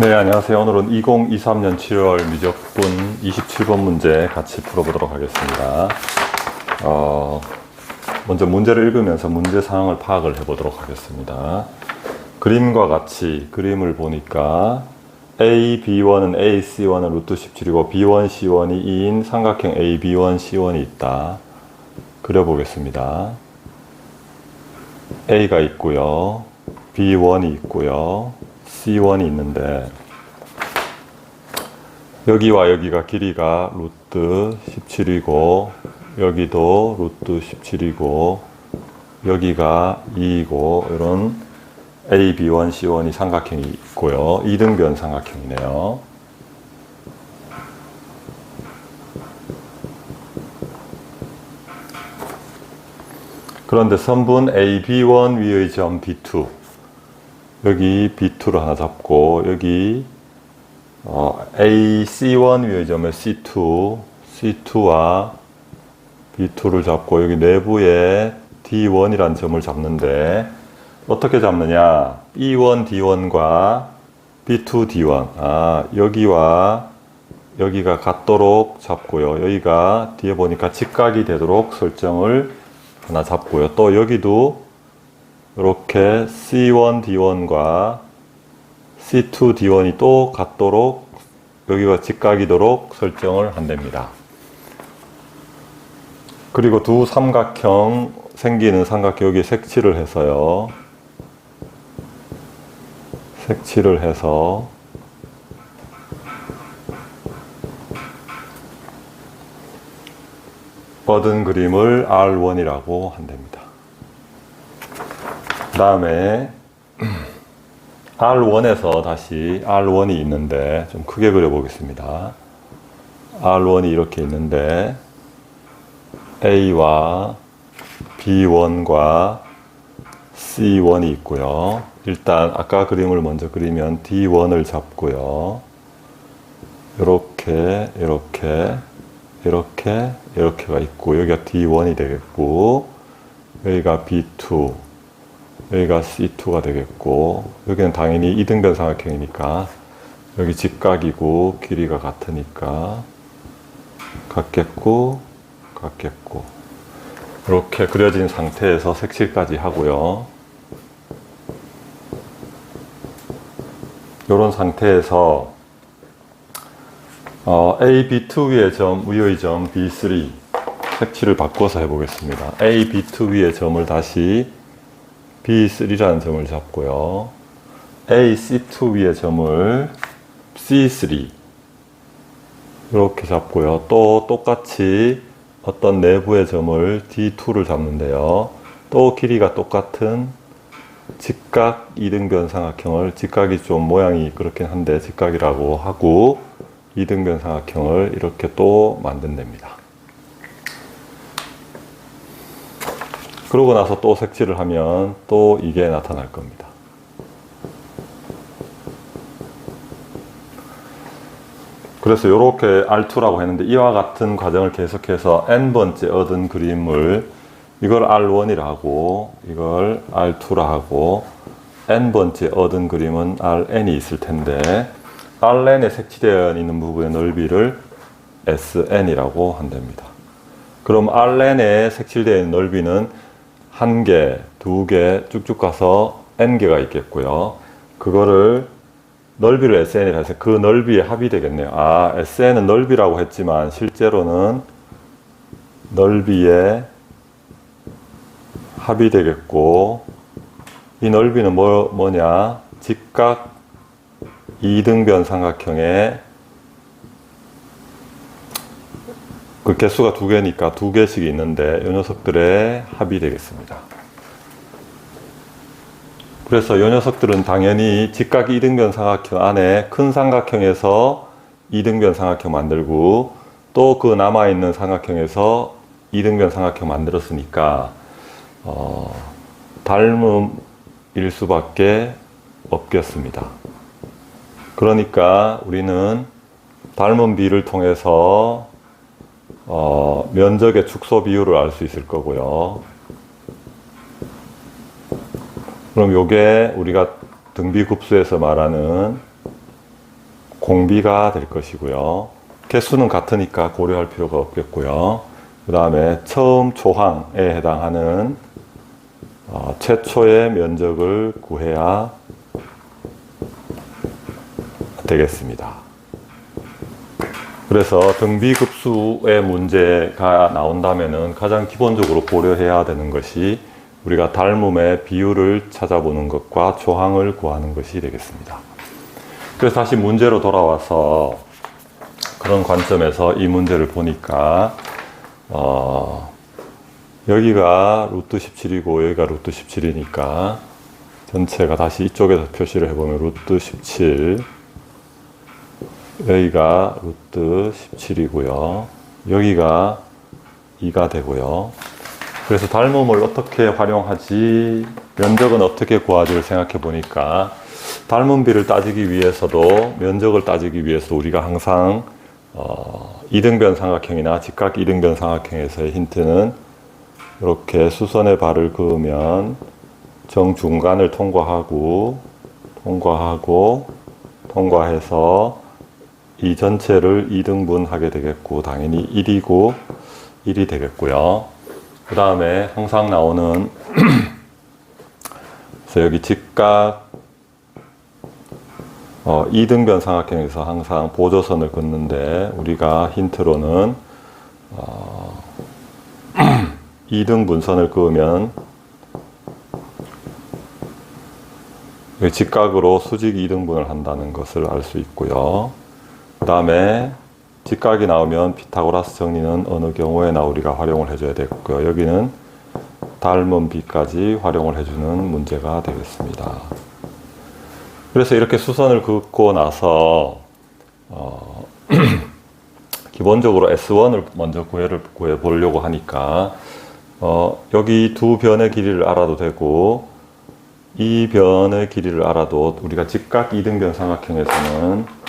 네, 안녕하세요. 오늘은 2023년 7월 미적분 27번 문제 같이 풀어보도록 하겠습니다. 먼저 문제를 읽으면서 문제 상황을 파악을 해보도록 하겠습니다. 그림과 같이 그림을 보니까 A, B1은 A, C1은 루트 17이고 B1, C1이 2인 삼각형 A, B1, C1이 있다. 그려보겠습니다. A가 있고요. B1이 있고요. C1이 있는데 여기와 여기가 길이가 루트 17이고 여기도 루트 17이고 여기가 2이고 이런 A, B1, C1이 삼각형이 있고요. 이등변 삼각형이네요. 그런데 선분 A, B1 위의 점 B2 여기 B2를 하나 잡고 여기 A, C1 위의 점을 C2, C2와 B2를 잡고 여기 내부에 D1이라는 점을 잡는데 어떻게 잡느냐? E1, D1과 B2, D1 여기와 여기가 같도록 잡고요. 여기가 뒤에 보니까 직각이 되도록 설정을 하나 잡고요. 또 여기도 이렇게 C1, D1과 C2, D1이 또 같도록 여기가 직각이도록 설정을 한답니다. 그리고 두 삼각형 생기는 삼각형 여기 색칠을 해서요. 색칠을 해서 얻은 그림을 R1이라고 한답니다. 그 다음에 R1에서 다시 R1이 있는데 좀 크게 그려보겠습니다. R1이 이렇게 있는데 A와 B1과 C1이 있고요. 일단 아까 그림을 먼저 그리면 D1을 잡고요. 이렇게 이렇게가 있고 여기가 D1이 되겠고 여기가 B2 여기가 C2가 되겠고 여기는 당연히 이등변 삼각형이니까 여기 직각이고 길이가 같으니까 같겠고 이렇게 그려진 상태에서 색칠까지 하고요. 이런 상태에서 A, B2 위의 점, 위의 점 B3 색칠을 바꿔서 해보겠습니다. A, B2 위의 점을 다시 B3라는 점을 잡고요. A, C2 위의 점을 C3 이렇게 잡고요. 또 똑같이 어떤 내부의 점을 D2를 잡는데요. 또 길이가 똑같은 직각 이등변 삼각형을 직각이 좀 모양이 그렇긴 한데 직각이라고 하고 이등변 삼각형을 이렇게 또 만든답니다. 그러고 나서 또 색칠을 하면 또 이게 나타날 겁니다. 그래서 이렇게 R2라고 했는데 이와 같은 과정을 계속해서 n번째 얻은 그림을 이걸 R1이라 하고 이걸 R2라 하고 n번째 얻은 그림은 Rn이 있을 텐데 Rn에 색칠되어 있는 부분의 넓이를 Sn이라고 한답니다. 그럼 Rn에 색칠되어 있는 넓이는 1개, 2개 쭉쭉 가서 n개가 있겠고요. 그거를 넓이를 SN이라 해서 그 넓이의 합이 되겠네요. SN은 넓이라고 했지만 실제로는 넓이의 합이 되겠고 이 넓이는 뭐냐? 직각 이등변 삼각형의 그 개수가 2개니까 2개씩 있는데 이 녀석들의 합이 되겠습니다. 그래서 이 녀석들은 당연히 직각 이등변 삼각형 안에 큰 삼각형에서 이등변 삼각형 만들고 또 그 남아있는 삼각형에서 이등변 삼각형 만들었으니까 닮음일 수밖에 없겠습니다. 그러니까 우리는 닮은 비를 통해서 면적의 축소 비율을 알 수 있을 거고요. 그럼 요게 우리가 등비급수에서 말하는 공비가 될 것이고요. 개수는 같으니까 고려할 필요가 없겠고요. 그 다음에 처음 초항에 해당하는 최초의 면적을 구해야 되겠습니다. 그래서 등비급수의 문제가 나온다면은 가장 기본적으로 고려해야 되는 것이 우리가 닮음의 비율을 찾아보는 것과 조항을 구하는 것이 되겠습니다. 그래서 다시 문제로 돌아와서 그런 관점에서 이 문제를 보니까 여기가 루트 17이고 여기가 루트 17이니까 전체가 다시 이쪽에서 표시를 해보면 루트 17, 여기가 루트 17이고요. 여기가 2가 되고요. 그래서 닮음을 어떻게 활용하지, 면적은 어떻게 구하지를 생각해 보니까 닮음비를 따지기 위해서도, 면적을 따지기 위해서 우리가 항상 이등변 삼각형이나 직각 이등변 삼각형에서의 힌트는 이렇게 수선의 발을 그으면 정중간을 통과해서 이 전체를 2등분 하게 되겠고, 당연히 1이고 1이 되겠고요. 그 다음에 항상 나오는 그래서 여기 직각 이등변 삼각형에서 항상 보조선을 긋는데 우리가 힌트로는 2등분선을 그으면 직각으로 수직 2등분을 한다는 것을 알 수 있고요. 그 다음에 직각이 나오면 피타고라스 정리는 어느 경우에나 우리가 활용을 해줘야 되고요. 여기는 닮은 비까지 활용을 해주는 문제가 되겠습니다. 그래서 이렇게 수선을 긋고 나서 기본적으로 S1을 먼저 구해 보려고 하니까 여기 두 변의 길이를 알아도 되고 이 변의 길이를 알아도 우리가 직각 이등변 삼각형에서는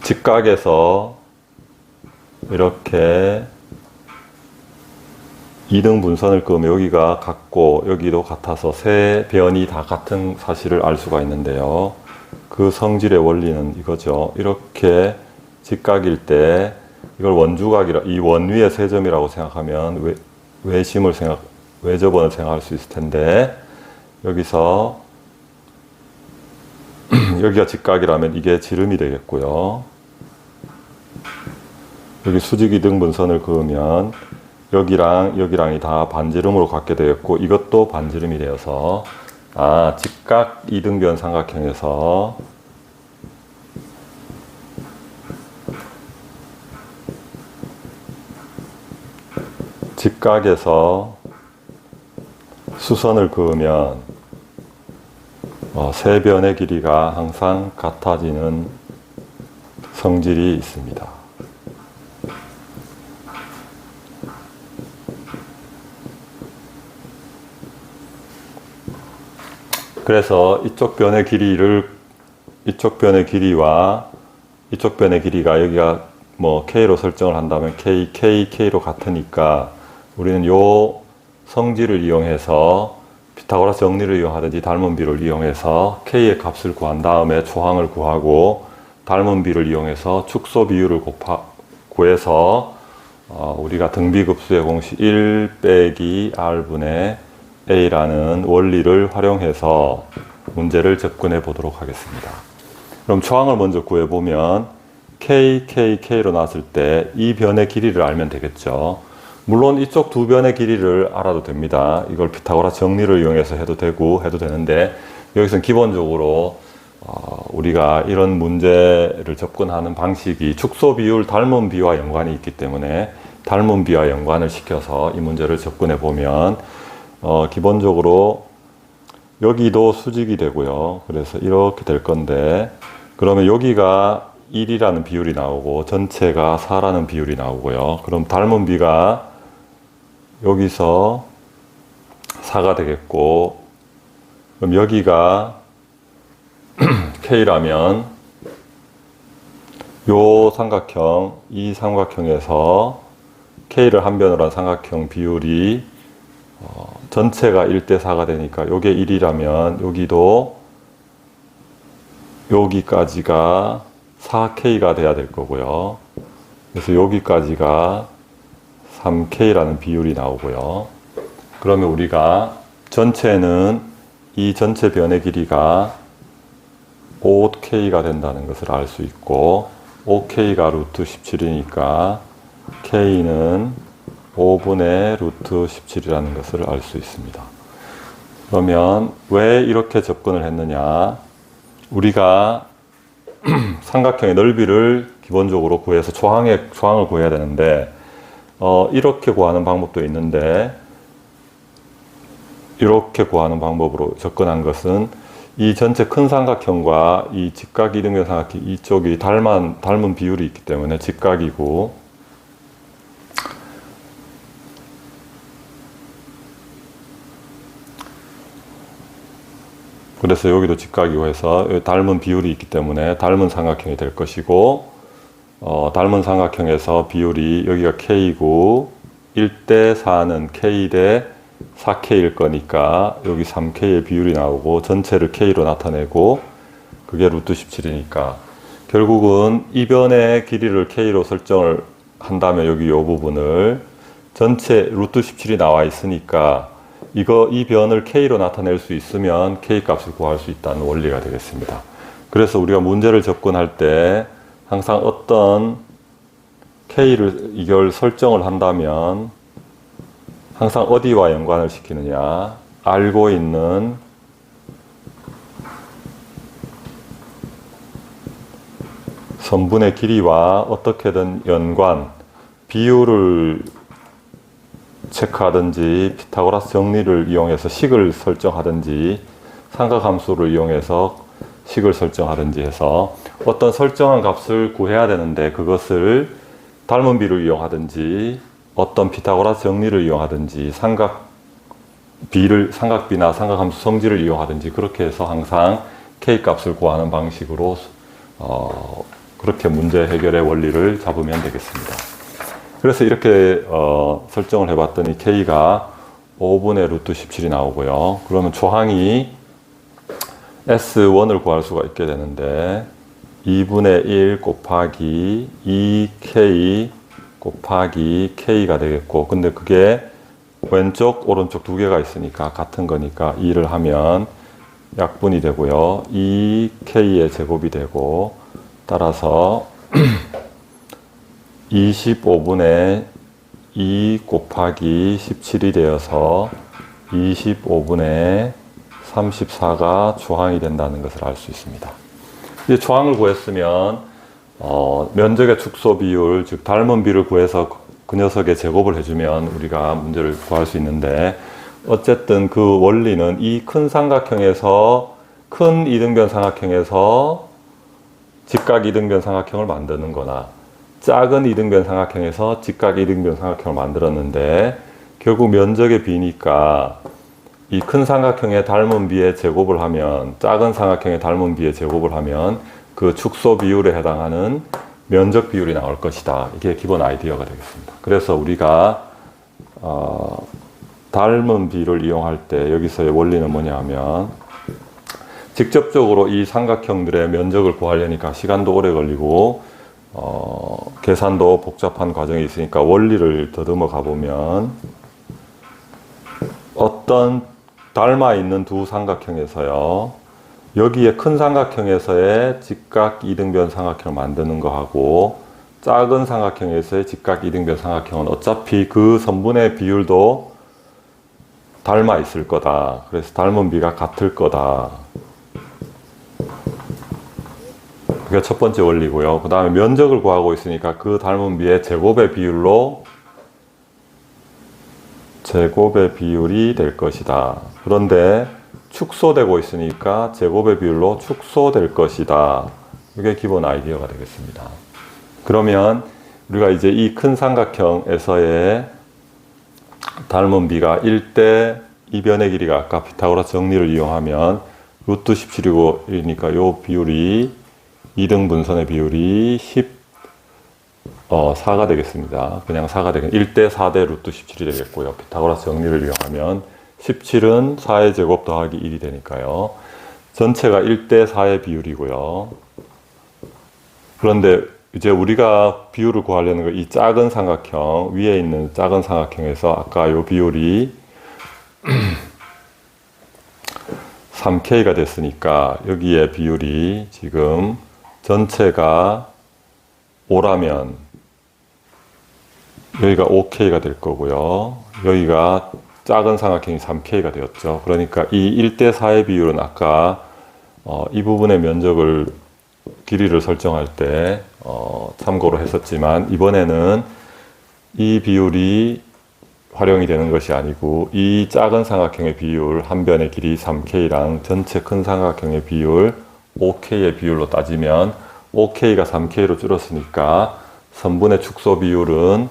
직각에서 이렇게 2등 분선을 그으면 여기가 같고 여기도 같아서 세 변이 다 같은 사실을 알 수가 있는데요. 그 성질의 원리는 이거죠. 이렇게 직각일 때 이걸 원주각이라, 이 원 위에 세 점이라고 생각하면 외접원을 생각할 수 있을 텐데, 여기서 여기가 직각이라면 이게 지름이 되겠고요. 여기 수직 이등분선을 그으면 여기랑이 다 반지름으로 갖게 되겠고 이것도 반지름이 되어서 직각 이등변 삼각형에서 직각에서 수선을 그으면 세 변의 길이가 항상 같아지는 성질이 있습니다. 그래서 이쪽 변의 길이와 이쪽 변의 길이가 여기가 뭐 K로 설정을 한다면 K로 같으니까 우리는 요 성질을 이용해서 피타고라스 정리를 이용하든지 닮은비를 이용해서 K의 값을 구한 다음에 조항을 구하고 닮은비를 이용해서 축소 비율을 구해서 우리가 등비급수의 공식 1 빼기 R분의 A라는 원리를 활용해서 문제를 접근해 보도록 하겠습니다. 그럼 조항을 먼저 구해보면 K로 나왔을 때 이 변의 길이를 알면 되겠죠. 물론 이쪽 두 변의 길이를 알아도 됩니다. 이걸 피타고라스 정리를 이용해서 해도 되는데 여기서는 기본적으로 우리가 이런 문제를 접근하는 방식이 축소 비율 닮은 비와 연관이 있기 때문에 닮은 비와 연관을 시켜서 이 문제를 접근해 보면 기본적으로 여기도 수직이 되고요. 그래서 이렇게 될 건데, 그러면 여기가 1이라는 비율이 나오고 전체가 4라는 비율이 나오고요. 그럼 닮은 비가 여기서 4가 되겠고, 그럼 여기가 K라면 이 삼각형에서 K를 한 변으로 한 삼각형 비율이 전체가 1대 4가 되니까 요게 1이라면 여기도 여기까지가 4K가 돼야 될 거고요. 그래서 여기까지가 3K라는 비율이 나오고요. 그러면 우리가 전체는 이 전체 변의 길이가 5K가 된다는 것을 알 수 있고 5K가 루트 17이니까 K는 5분의 루트 17이라는 것을 알 수 있습니다. 그러면 왜 이렇게 접근을 했느냐? 우리가 삼각형의 넓이를 기본적으로 구해서 조항을 구해야 되는데 이렇게 구하는 방법도 있는데 이렇게 구하는 방법으로 접근한 것은 이 전체 큰 삼각형과 이 직각 이등변 삼각형 이쪽이 닮은 비율이 있기 때문에 직각이고 그래서 여기도 직각이고 해서 닮은 비율이 있기 때문에 닮은 삼각형이 될 것이고 닮은 삼각형에서 비율이 여기가 K고 1대 4는 K 대 4K일 거니까 여기 3K의 비율이 나오고 전체를 K로 나타내고 그게 루트 17이니까 결국은 이 변의 길이를 K로 설정을 한다면 여기 이 부분을 전체 루트 17이 나와 있으니까 이 변을 K로 나타낼 수 있으면 K 값을 구할 수 있다는 원리가 되겠습니다. 그래서 우리가 문제를 접근할 때 항상 어떤 K를 이걸 설정을 한다면 항상 어디와 연관을 시키느냐? 알고 있는 선분의 길이와 어떻게든 연관, 비율을 체크하든지 피타고라스 정리를 이용해서 식을 설정하든지 삼각함수를 이용해서 식을 설정하든지 해서 어떤 설정한 값을 구해야 되는데 그것을 닮은 비를 이용하든지 어떤 피타고라스 정리를 이용하든지 삼각비나 삼각함수 성질을 이용하든지 그렇게 해서 항상 K 값을 구하는 방식으로 그렇게 문제 해결의 원리를 잡으면 되겠습니다. 그래서 이렇게 설정을 해봤더니 K가 5분의 루트 17이 나오고요. 그러면 조항이 S1을 구할 수가 있게 되는데 2분의 1 곱하기 2K 곱하기 K가 되겠고 근데 그게 왼쪽 오른쪽 두 개가 있으니까 같은 거니까 2를 하면 약분이 되고요. 2K의 제곱이 되고 따라서 25분의 2 곱하기 17이 되어서 25분의 34가 조항이 된다는 것을 알 수 있습니다. 이제 조항을 구했으면 면적의 축소 비율, 즉 닮은 비를 구해서 그 녀석의 제곱을 해주면 우리가 문제를 구할 수 있는데 어쨌든 그 원리는 이 큰 삼각형에서 큰 이등변 삼각형에서 직각 이등변 삼각형을 만드는 거나 작은 이등변 삼각형에서 직각 이등변 삼각형을 만들었는데 결국 면적의 비니까 이 큰 삼각형의 닮은 비의 제곱을 하면 작은 삼각형의 닮은 비의 제곱을 하면 그 축소 비율에 해당하는 면적 비율이 나올 것이다. 이게 기본 아이디어가 되겠습니다. 그래서 우리가 닮은 비를 이용할 때 여기서의 원리는 뭐냐 하면 직접적으로 이 삼각형들의 면적을 구하려니까 시간도 오래 걸리고 계산도 복잡한 과정이 있으니까 원리를 더듬어 가보면 어떤 닮아 있는 두 삼각형에서요. 여기에 큰 삼각형에서의 직각 이등변 삼각형을 만드는 거하고 작은 삼각형에서의 직각 이등변 삼각형은 어차피 그 선분의 비율도 닮아 있을 거다. 그래서 닮은 비가 같을 거다. 그게 첫 번째 원리고요. 그 다음에 면적을 구하고 있으니까 그 닮은 비의 제곱의 비율이 될 것이다. 그런데 축소되고 있으니까 제곱의 비율로 축소될 것이다. 이게 기본 아이디어가 되겠습니다. 그러면 우리가 이제 이 큰 삼각형에서의 닮은 비가 1대 이 변의 길이가 아까 피타고라스 정리를 이용하면 루트 17이니까 요 비율이 2등 분선의 비율이 4가 되겠습니다. 그냥 4가 되겠습니다. 1대 4대 루트 17이 되겠고요. 피타고라스 정리를 이용하면 17은 4의 제곱 더하기 1이 되니까요. 전체가 1대4의 비율이고요. 그런데 이제 우리가 비율을 구하려는 거 이 작은 삼각형, 위에 있는 작은 삼각형에서 아까 요 비율이 3K가 됐으니까 여기에 비율이 지금 전체가 5라면 여기가 5K가 될 거고요. 여기가 작은 삼각형이 3K가 되었죠. 그러니까 이 1대4의 비율은 아까 이 부분의 면적을 길이를 설정할 때 참고로 했었지만 이번에는 이 비율이 활용이 되는 것이 아니고 이 작은 삼각형의 비율 한 변의 길이 3K랑 전체 큰 삼각형의 비율 5K의 비율로 따지면 5K가 3K로 줄었으니까 선분의 축소 비율은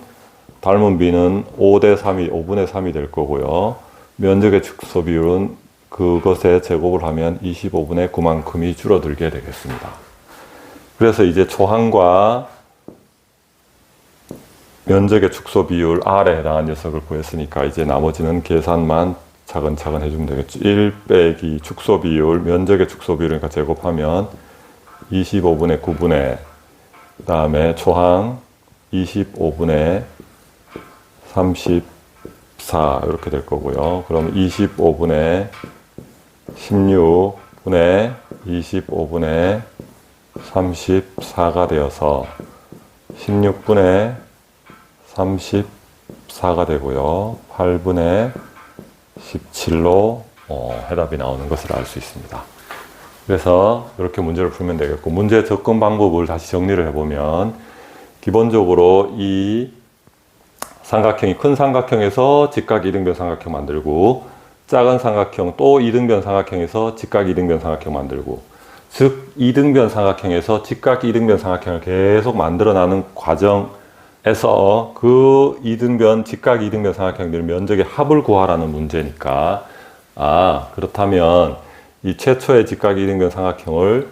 닮은 비는 5대3이 5분의 3이 될 거고요. 면적의 축소 비율은 그것에 제곱을 하면 25분의 9만큼이 줄어들게 되겠습니다. 그래서 이제 초항과 면적의 축소 비율 R에 해당한 녀석을 구했으니까 이제 나머지는 계산만 차근차근 해주면 되겠죠. 1 빼기 축소 비율, 면적의 축소 비율이니까 제곱하면 25분의 9분의 그 다음에 초항 25분의 34 이렇게 될 거고요. 그럼 25분의 16분의 25분의 34가 되어서 16분의 34가 되고요. 8분의 17로 해답이 나오는 것을 알 수 있습니다. 그래서 이렇게 문제를 풀면 되겠고, 문제 접근 방법을 다시 정리를 해보면 기본적으로 이 삼각형이 큰 삼각형에서 직각 이등변 삼각형 만들고 작은 삼각형 또 이등변 삼각형에서 직각 이등변 삼각형 만들고, 즉 이등변 삼각형에서 직각 이등변 삼각형을 계속 만들어나는 과정에서 그 이등변 직각 이등변 삼각형들 면적의 합을 구하라는 문제니까, 그렇다면 이 최초의 직각 이등변 삼각형을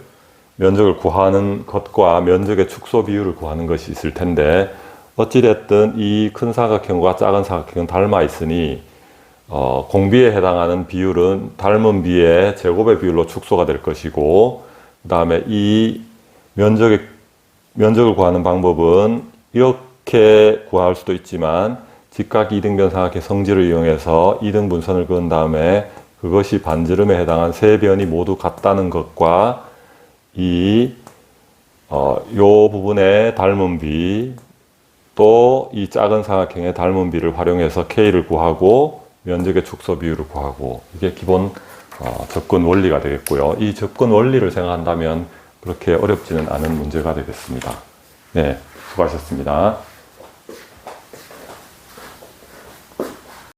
면적을 구하는 것과 면적의 축소 비율을 구하는 것이 있을 텐데, 어찌됐든 이 큰 삼각형과 작은 삼각형은 닮아 있으니 공비에 해당하는 비율은 닮은 비의 제곱의 비율로 축소가 될 것이고, 그 다음에 이 면적을 구하는 방법은 이렇게 구할 수도 있지만 직각 이등변 삼각형 성질을 이용해서 이등분선을 그은 다음에 그것이 반지름에 해당한 세 변이 모두 같다는 것과 요 부분의 닮은 비 또 이 작은 삼각형의 닮은 비를 활용해서 K를 구하고 면적의 축소 비율을 구하고, 이게 기본 접근 원리가 되겠고요. 이 접근 원리를 생각한다면 그렇게 어렵지는 않은 문제가 되겠습니다. 네, 수고하셨습니다.